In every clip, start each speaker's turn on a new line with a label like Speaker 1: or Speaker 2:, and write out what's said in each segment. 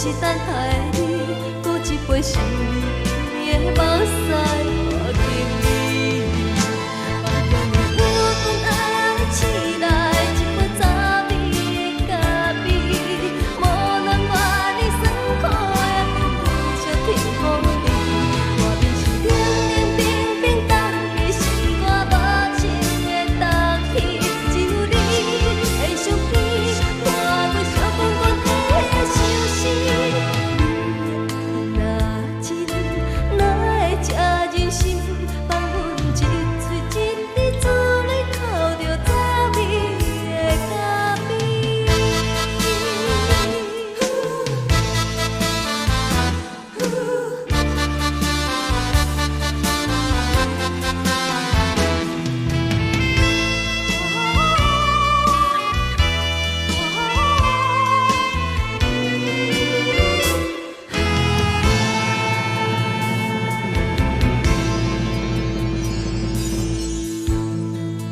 Speaker 1: 是等待的你，搁一杯想你的目屎我敬你。放光的我讲爱醒来一杯早暝的咖啡，无人愿意酸苦的甜却甜乎你。外面是冷冷冰冰，等你是我无情的冬天，只有你会相片，看过小公公的相思。若真哪会这忍心，放阮一嘴一滴珠泪扣着早暝的咖啡。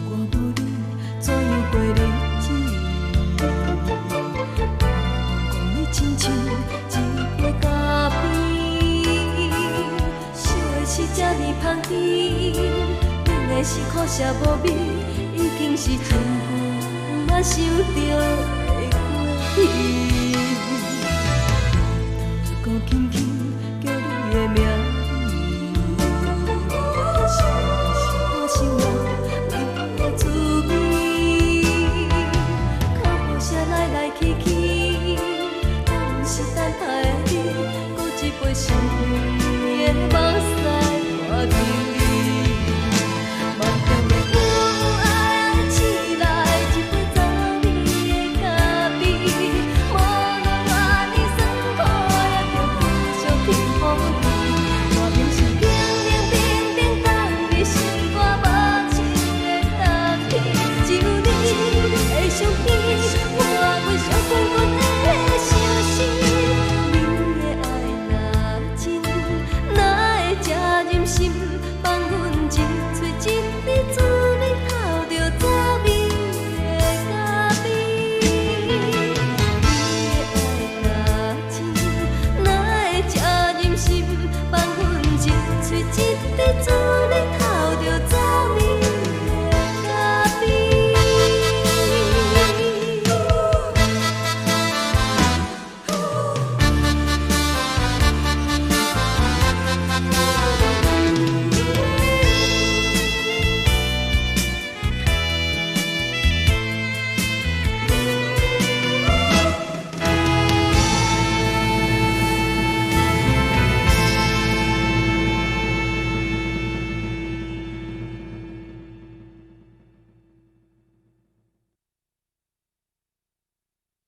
Speaker 1: 我无你怎样过日子？讲你亲像一杯咖啡，烧的是这呢香甜，冷的是苦涩无味，已经是真久若受着的过去。